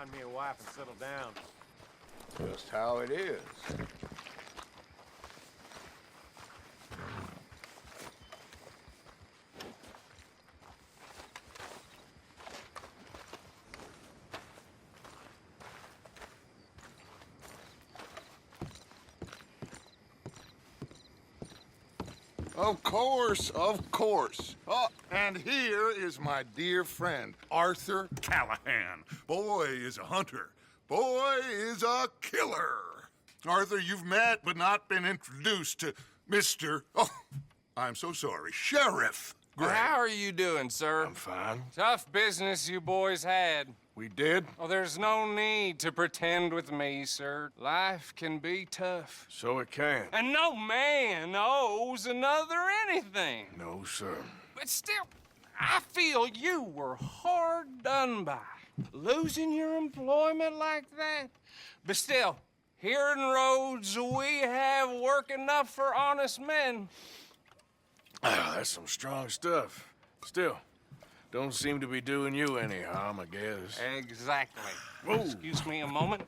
find me a wife and settle down. Just how it is. Of course, of course. Oh, and here is my dear friend, Arthur Callahan. Boy is a hunter. Boy is a killer. Arthur, you've met but not been introduced to Mr. Oh, I'm so sorry, Sheriff Gray. How are you doing, sir? I'm fine. Tough business you boys had. We did? Oh, there's no need to pretend with me, sir. Life can be tough. So it can. And no man owes another anything. No, sir. But still, I feel you were hard done by. Losing your employment like that. But still, here in Rhodes, we have work enough for honest men. Ah, that's some strong stuff. Still, don't seem to be doing you any harm, I guess. Exactly. Whoa. Excuse me a moment.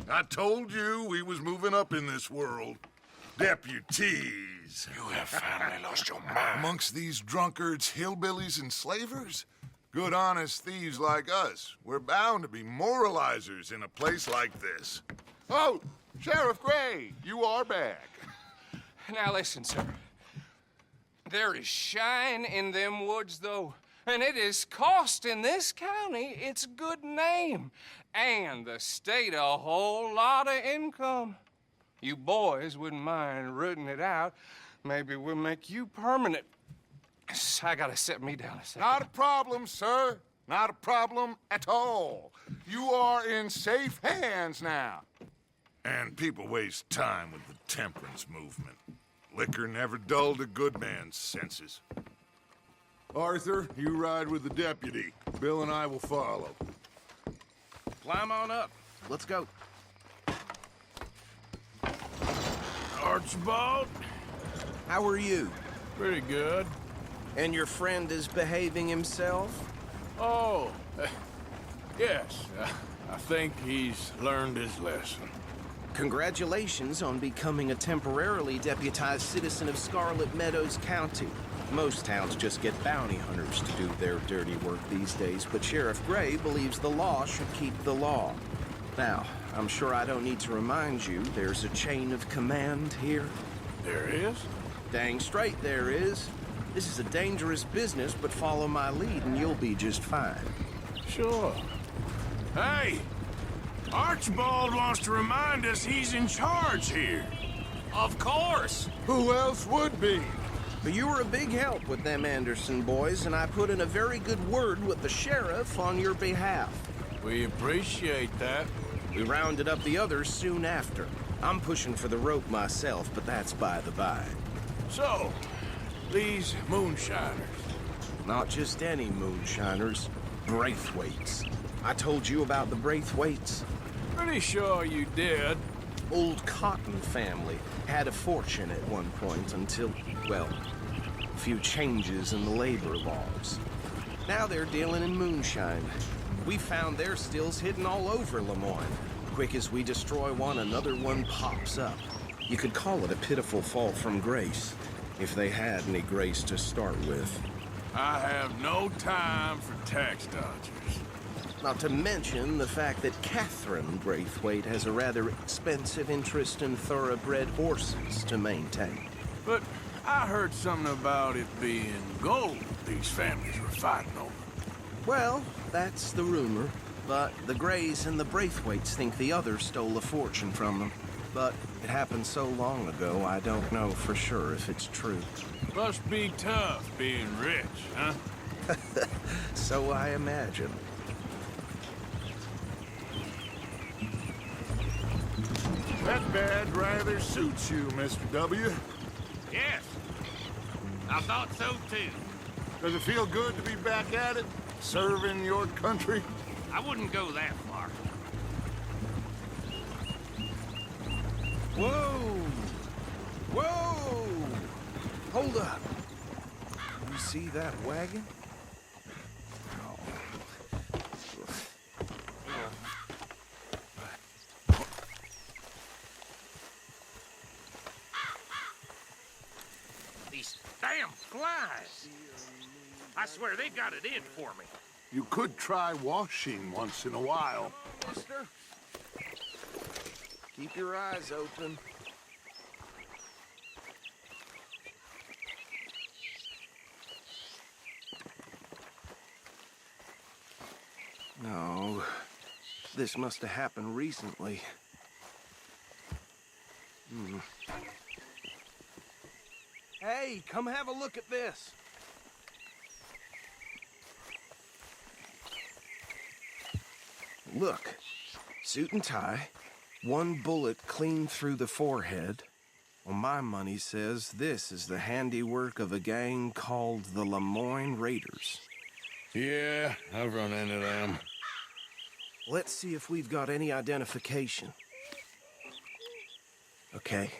I told you we was moving up in this world. Deputies. You have finally lost your mind. Amongst these drunkards, hillbillies, and slavers? Good honest thieves like us. We're bound to be moralizers in a place like this. Oh, Sheriff Gray, you are back. Now listen, sir. There is shine in them woods, though, and it is costing this county its good name and the state a whole lot of income. You boys wouldn't mind rooting it out. Maybe we'll make you permanent. I gotta set me down a second. Not a problem, sir. Not a problem at all. You are in safe hands now. And people waste time with the temperance movement. Liquor never dulled a good man's senses. Arthur, you ride with the deputy. Bill and I will follow. Climb on up. Let's go. Archibald? How are you? Pretty good. And your friend is behaving himself? Oh, yes. I think he's learned his lesson. Congratulations on becoming a temporarily deputized citizen of Scarlet Meadows County. Most towns just get bounty hunters to do their dirty work these days, but Sheriff Gray believes the law should keep the law. Now, I'm sure I don't need to remind you there's a chain of command here. There is? Dang straight there is. This is a dangerous business, but follow my lead and you'll be just fine. Sure. Hey! Archibald wants to remind us he's in charge here. Of course. Who else would be? But you were a big help with them Anderson boys, and I put in a very good word with the sheriff on your behalf. We appreciate that. We rounded up the others soon after. I'm pushing for the rope myself, but that's by the by. So, these moonshiners. Not just any moonshiners, Braithwaites. I told you about the Braithwaites. Pretty sure you did. Old Cotton family had a fortune at one point until, well, a few changes in the labor laws. Now they're dealing in moonshine. We found their stills hidden all over Lemoyne. Quick as we destroy one, another one pops up. You could call it a pitiful fall from grace, if they had any grace to start with. I have no time for tax dodgers. Not to mention the fact that Catherine Braithwaite has a rather expensive interest in thoroughbred horses to maintain. But I heard something about it being gold these families were fighting over. Well, that's the rumor. But the Grays and the Braithwaites think the others stole a fortune from them. But it happened so long ago, I don't know for sure if it's true. Must be tough being rich, huh? So I imagine. That badge rather suits you, Mr. W. Yes. I thought so, too. Does it feel good to be back at it? Serving your country? I wouldn't go that far. Whoa! Whoa! Hold up. You see that wagon? These damn flies. I swear they got it in for me. You could try washing once in a while. Buster. Keep your eyes open. No, this must have happened recently. Hey, come have a look at this. Look, suit and tie, one bullet clean through the forehead. Well, my money says this is the handiwork of a gang called the Lemoyne Raiders. Yeah, I've run into them. Let's see if we've got any identification. Okay.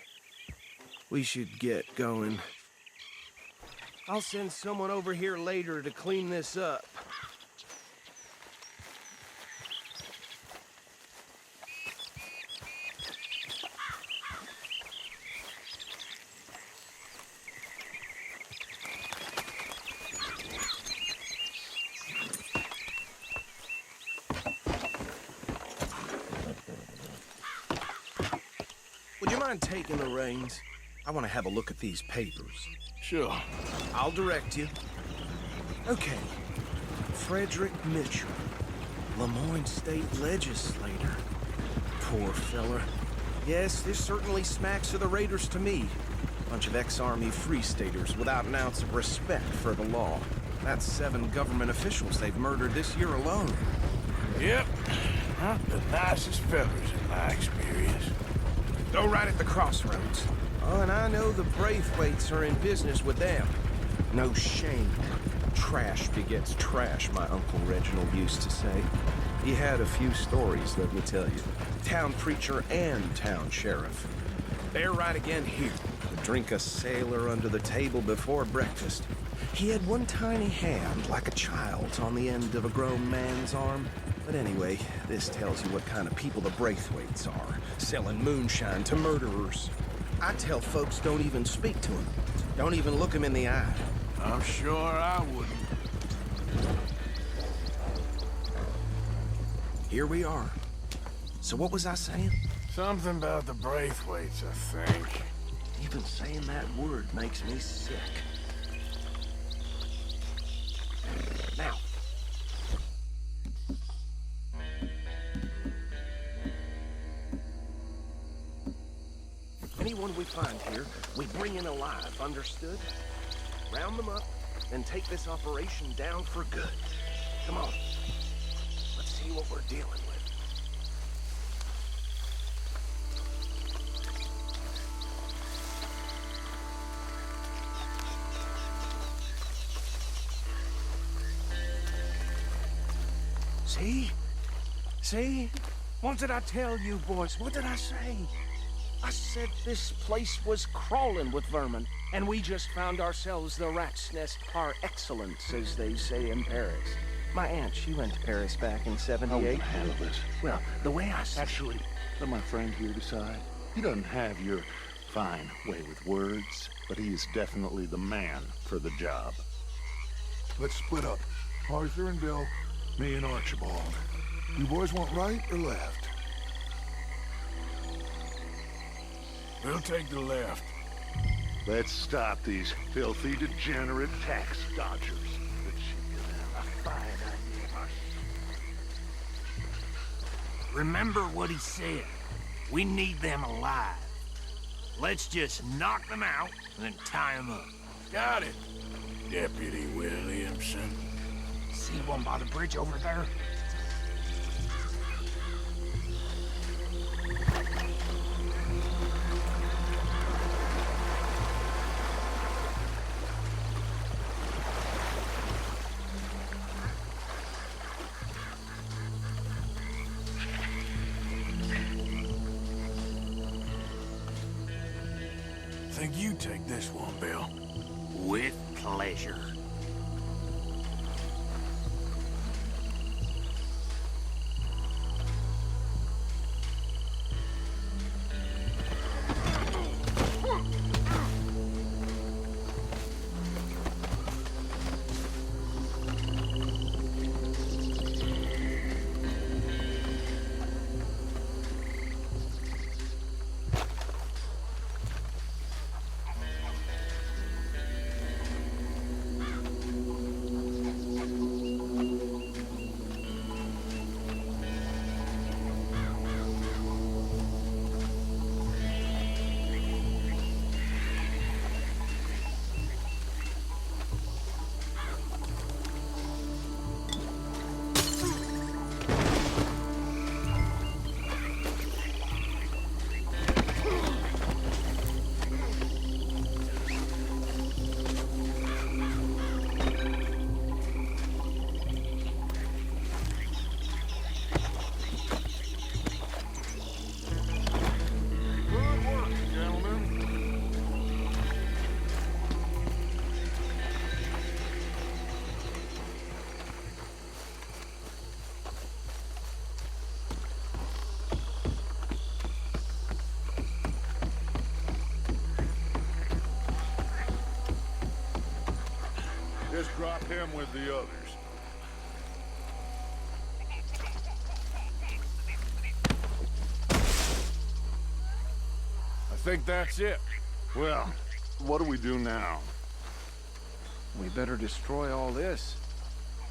We should get going. I'll send someone over here later to clean this up. Would you mind taking the reins? I want to have a look at these papers. Sure. I'll direct you. Okay. Frederick Mitchell, Lemoyne State Legislator. Poor fella. Yes, this certainly smacks of the Raiders to me. Bunch of ex-Army Free Staters without an ounce of respect for the law. That's 7 government officials they've murdered this year alone. Yep. Not the nicest fellas in my experience. Go right at the crossroads. Oh, and I know the Braithwaites are in business with them. No shame. Trash begets trash, my Uncle Reginald used to say. He had a few stories, let me tell you. Town preacher and town sheriff. They're right again here. Drink a sailor under the table before breakfast. He had one tiny hand, like a child's, on the end of a grown man's arm. But anyway, this tells you what kind of people the Braithwaites are, selling moonshine to murderers. I tell folks don't even speak to them. Don't even look them in the eye. I'm sure I wouldn't. Here we are. So what was I saying? Something about the Braithwaites, I think. Even saying that word makes me sick. Now. Anyone we find here, we bring in alive, understood? Round them up, then take this operation down for good. Come on. Let's see what we're dealing with. See? See? What did I tell you, boys? What did I say? I said this place was crawling with vermin, and we just found ourselves the rat's nest par excellence, as they say in Paris. My aunt, she went to Paris back in '78. Handle this. Well, the way I see Actually, let my friend here decide. He doesn't have your fine way with words, but he is definitely the man for the job. Let's split up. Arthur and Bill, me and Archibald. You boys want right or left? We'll take the left. Let's stop these filthy, degenerate tax dodgers. Let's see a fine idea. Remember what he said. We need them alive. Let's just knock them out and then tie them up. Got it, Deputy Williamson. See one by the bridge over there? Think you take this one, Bill. With pleasure. drop him with the others. I think that's it. Well, what do we do now? We better destroy all this.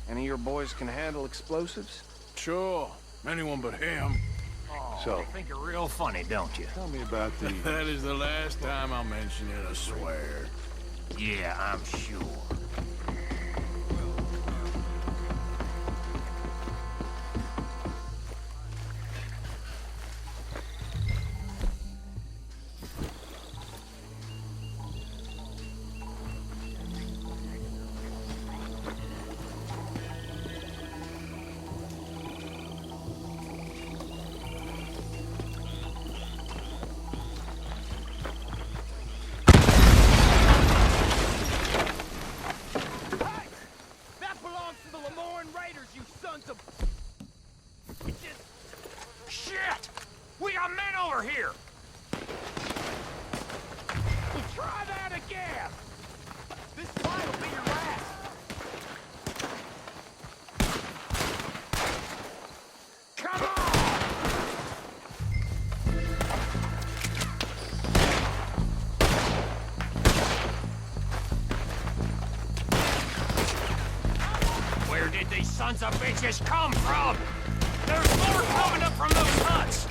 Any of your boys can handle explosives? Sure. Anyone but him. So, You think you're real funny, don't you? tell me about the... That is the last time I'll mention it, I swear. Yeah, I'm sure. Shit! We got men over here! Try that again! This fight will be your last! Come on! Where did these sons of bitches come from? There's more coming up from those huts!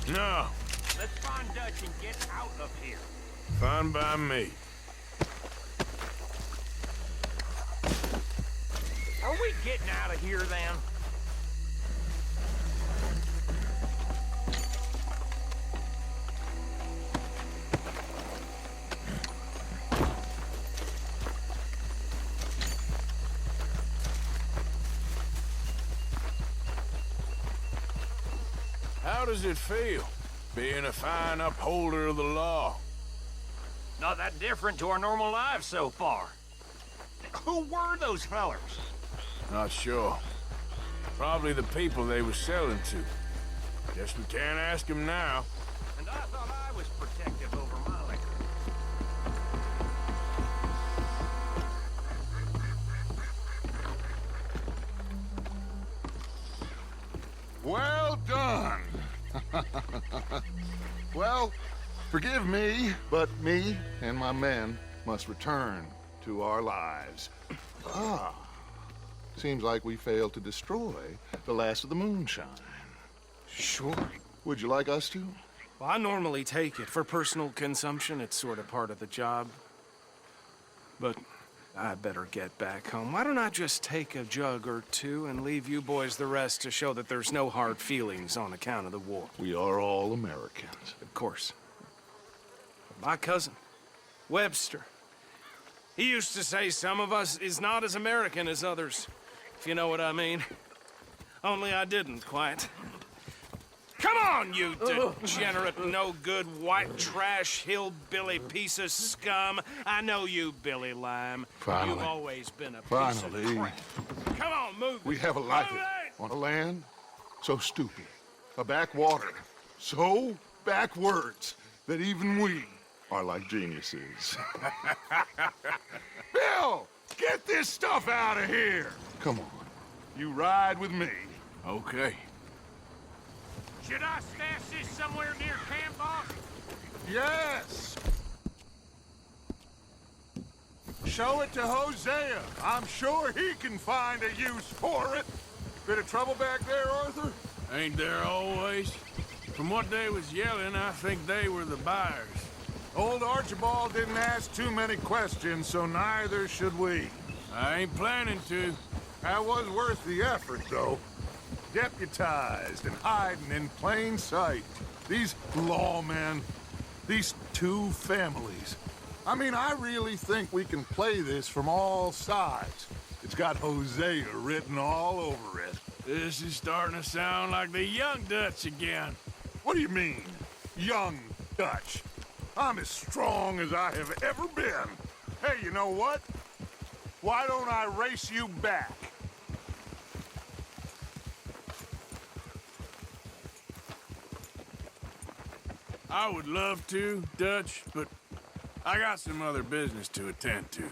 No. Let's find Dutch and get out of here. Fine by me. Are we getting out of here then? How does it feel, being a fine upholder of the law? Not that different to our normal lives so far. Who were those fellers? Not sure. Probably the people they were selling to. Guess we can't ask them now. And I thought I was protective over my liquor. Well done. Well, forgive me, but me and my men must return to our lives. Ah, seems like we failed to destroy the last of the moonshine. Sure. Would you like us to? Well, I normally take it. For personal consumption, it's sort of part of the job. But I better get back home. Why don't I just take a jug or two and leave you boys the rest to show that there's no hard feelings on account of the war? We are all Americans. Of course. My cousin, Webster, he used to say some of us is not as American as others, if you know what I mean. Only I didn't quite. Come on, you degenerate, no-good, white trash, hillbilly piece of scum. I know you, Billy Lime. Finally. You've always been a piece of Finally. crap. Come on, move. We have a life. Move it! On a land so stupid, a backwater so backwards that even we are like geniuses. Bill, get this stuff out of here! Come on, you ride with me. Okay. Should I stash this somewhere near camp, boss? Yes! Show it to Hosea. I'm sure he can find a use for it. Bit of trouble back there, Arthur? Ain't there always? From what they was yelling, I think they were the buyers. Old Archibald didn't ask too many questions, so neither should we. I ain't planning to. That was worth the effort, though. Deputized and hiding in plain sight. These lawmen, these two families. I mean, I really think we can play this from all sides. It's got Hosea written all over it. This is starting to sound like the Young Dutch again. What do you mean, young Dutch? I'm as strong as I have ever been. Hey, you know what? Why don't I race you back? I would love to, Dutch, but I got some other business to attend to.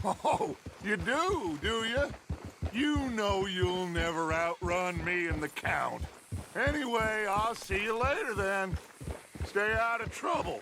Oh, you do you? You know you'll never outrun me and the Count. Anyway, I'll see you later then. Stay out of trouble.